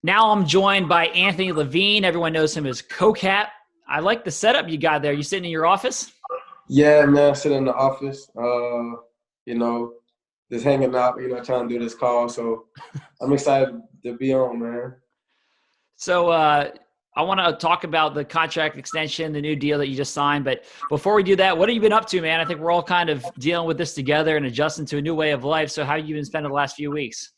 Now I'm joined by Anthony Levine. Everyone knows him as CoCap. I like the setup you got there. You sitting in your office? Yeah, man, sitting in the office, you know, just hanging out, trying to do this call. So I'm excited to be on, man. So I want to talk about the contract extension, the new deal that you just signed. But before we do that, what have you been up to, man? I think we're all kind of dealing with this together and adjusting to a new way of life. So how have you been spending the last few weeks?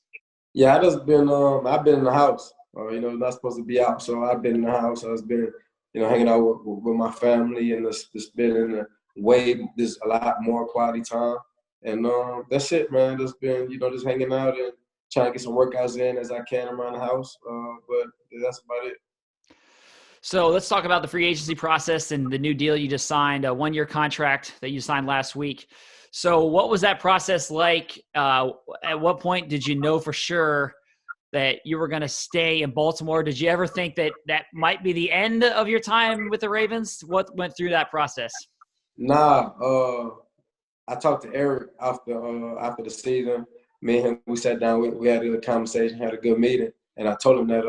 Yeah, I've been in the house. Not supposed to be out, so I've been in the house. I've been, hanging out with my family and just been in the way, just a lot more quality time. And that's it, man. Just been, just hanging out and trying to get some workouts in as I can around the house. But that's about it. So let's talk about the free agency process and the new deal you just signed, a 1-year contract that you signed last week. So what was that process like? At what point did you know for sure that you were going to stay in Baltimore? Did you ever think that that might be the end of your time with the Ravens? What went through that process? Nah, I talked to Eric after the season. Me and him, we sat down, we had a good conversation, had a good meeting, and I told him that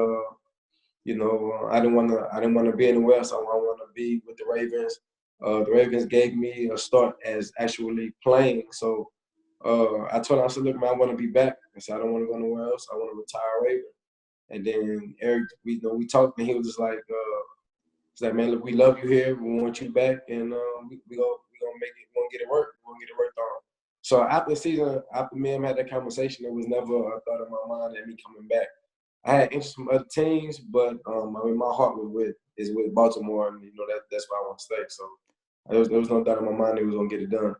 I didn't want to be anywhere else. I want to be with the Ravens. The Ravens gave me a start as actually playing, so I told him, I said, look, man, I want to be back. I said, I don't want to go nowhere else. I want to retire Raven. And then Eric, we talked, and he was just like, he's like, man, look, we love you here. We want you back, and we gonna make it. We're gonna get it work. We're gonna get it worked on. So after the season, after me and him had that conversation, it was never a thought in my mind that me coming back. I had interest from other teams, but my heart is with Baltimore, and that's why I want to stay. So there was no doubt in my mind that we was gonna get it done.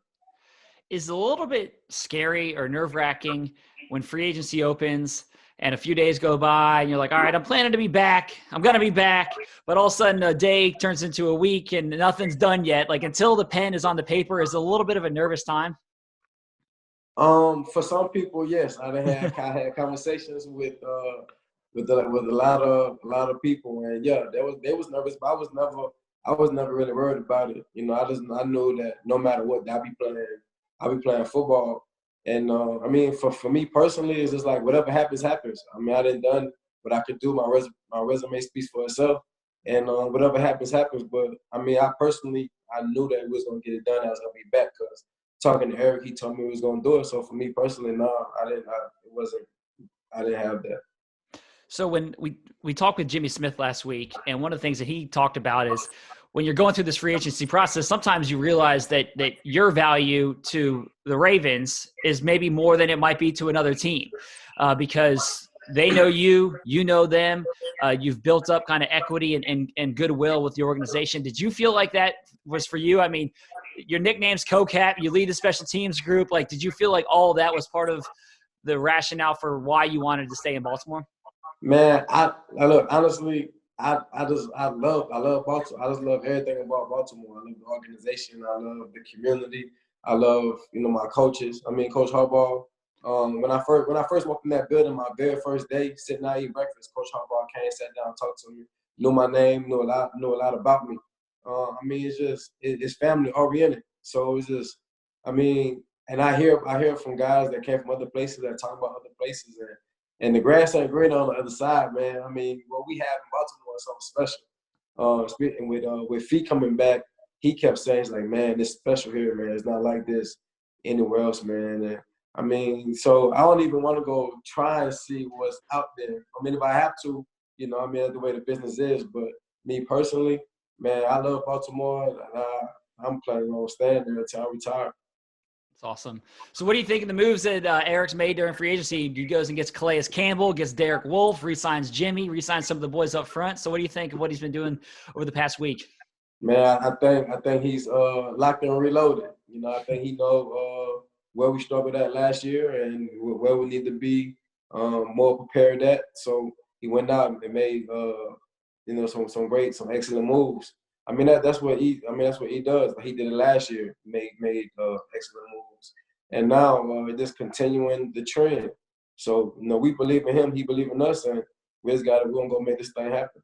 Is it a little bit scary or nerve-wracking when free agency opens and a few days go by and you're like, all right, I'm planning to be back. I'm going to be back. But all of a sudden a day turns into a week and nothing's done yet. Like until the pen is on the paper is a little bit of a nervous time. For some people, yes, I had conversations with a lot of people, and yeah, they was nervous, but I was never really worried about it. I knew that no matter what, I'll be playing football, and I mean, for me personally, it's just like whatever happens, happens. I mean, I didn't done what I could do. My resume speaks for itself, and whatever happens, happens. But I mean, I knew that we was gonna get it done. I was gonna be back because talking to Eric, he told me we was gonna do it. So for me personally, no, I didn't. It wasn't. I didn't have that. So when we talked with Jimmy Smith last week, and one of the things that he talked about is when you're going through this free agency process, sometimes you realize that your value to the Ravens is maybe more than it might be to another team because they know you, you know them, you've built up kind of equity and goodwill with the organization. Did you feel like that was for you? I mean, your nickname's CoCap, you lead the special teams group. Like, did you feel like all of that was part of the rationale for why you wanted to stay in Baltimore? Man, I look honestly. I love Baltimore. I just love everything about Baltimore. I love the organization. I love the community. I love my coaches. I mean, Coach Harbaugh. When I first walked in that building, my very first day, sitting out eating breakfast, Coach Harbaugh came, sat down, talked to me, knew my name, knew a lot about me. I mean, it's family oriented. So it's just, I mean, and I hear from guys that came from other places that talk about other places, and the grass ain't green on the other side, man. I mean, what we have in Baltimore is something special. Speaking with Fee coming back, he kept saying, "It's like, man, it's special here, man. It's not like this anywhere else, man." And I mean, so I don't even want to go try and see what's out there. I mean, if I have to, I mean, that's the way the business is. But me personally, man, I love Baltimore, and I'm planning on staying there until I retire. That's awesome. So what do you think of the moves that Eric's made during free agency? He goes and gets Calais Campbell, gets Derek Wolfe, re-signs Jimmy, re-signs some of the boys up front. So what do you think of what he's been doing over the past week? Man, I think he's locked and reloaded. I think he know where we struggled at last year and where we need to be more prepared at. So he went out and made some excellent moves. I mean that's what he does. Like he did it last year. Made excellent moves, and now just continuing the trend. So we believe in him. He believe in us, and we're gonna go make this thing happen.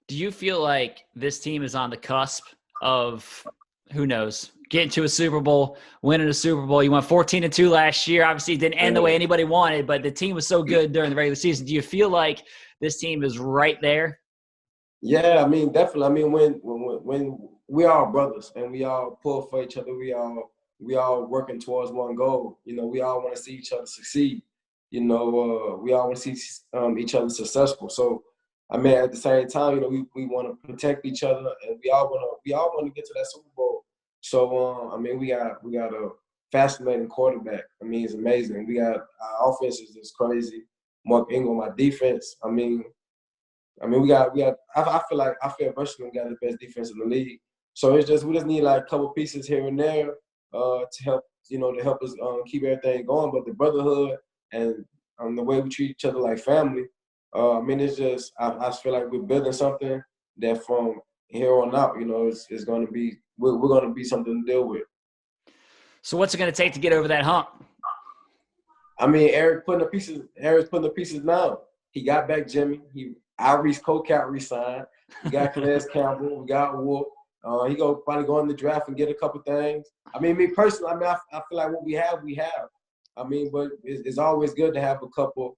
Do you feel like this team is on the cusp of, who knows, getting to a Super Bowl, winning a Super Bowl? You went 14-2 last year. Obviously, it didn't end the way anybody wanted, but the team was so good during the regular season. Do you feel like this team is right there? Yeah, I mean, definitely. I mean, when we all brothers and we all pull for each other, we all working towards one goal. You know, we all want to see each other succeed. You know, we all want to see each other successful. So, I mean, at the same time, you know, we want to protect each other, and we all want to get to that Super Bowl. So, I mean, we got a fascinating quarterback. I mean, it's amazing. We got our offense is just crazy. Mark Ingram, my defense. I mean, we got. I feel personally we got the best defense in the league. So we just need like a couple pieces here and there to help us keep everything going. But the brotherhood and the way we treat each other like family, I mean, it's just I feel like we're building something that from here on out, you know, it's going to be we're going to be something to deal with. So what's it going to take to get over that hump? I mean, Eric's putting the pieces now. He got back Jimmy. Outreach co-cap resigned. We got Calais Campbell. We got Wolf. He probably go in the draft and get a couple things. I mean, me personally, I mean, I feel like what we have, we have. I mean, but it's always good to have a couple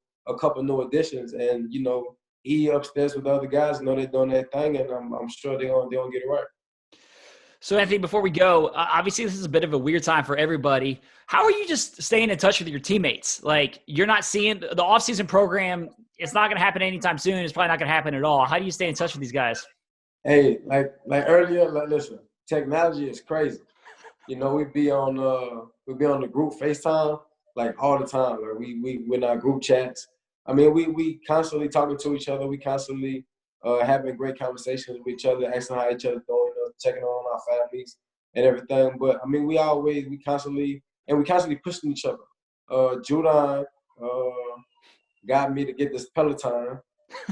new additions. And you know, he upstairs with the other guys, you know, they're doing their thing, and I'm sure they're gonna get it right. So, Anthony, before we go, obviously this is a bit of a weird time for everybody. How are you just staying in touch with your teammates? Like, you're not seeing the offseason program. It's not going to happen anytime soon. It's probably not going to happen at all. How do you stay in touch with these guys? Hey, like earlier, listen, technology is crazy. You know, we'd be on the group FaceTime like all the time. Like we're in our group chats. I mean, we constantly talking to each other. We constantly having great conversations with each other, asking how each other doing, checking on our families and everything. But I mean, we constantly pushing each other. Judon got me to get this Peloton,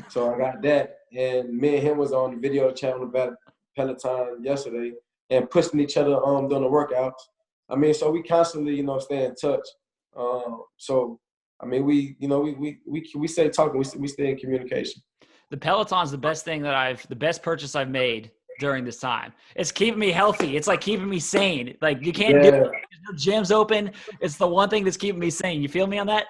so I got that. And me and him was on the video chat about Peloton yesterday and pushing each other during the workouts. I mean, so we constantly, you know, stay in touch. So I mean, we stay talking. We stay in communication. The Peloton's the best purchase I've made during this time. It's keeping me healthy. It's like keeping me sane. Like you can't do it. The gym's open. It's the one thing that's keeping me sane. You feel me on that?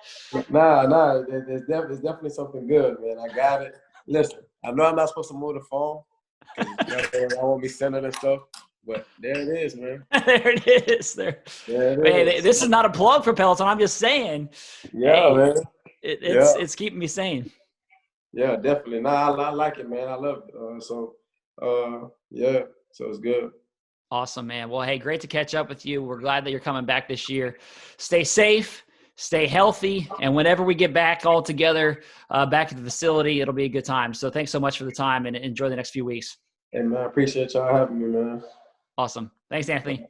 Nah. It's definitely something good, man. I got it. Listen, I know I'm not supposed to move the phone because I won't be sending and stuff. But there it is, man. There it is. There it is. This is not a plug for Peloton. I'm just saying. Yeah, hey, man. It's keeping me sane. Yeah, definitely. Nah, I like it, man. I love it. So it's good. Awesome, man. Well, hey, great to catch up with you. We're glad that you're coming back this year. Stay safe, stay healthy, and whenever we get back all together, back at the facility, it'll be a good time. So thanks so much for the time, and enjoy the next few weeks. Hey, man, I appreciate y'all having me, man. Awesome. Thanks, Anthony.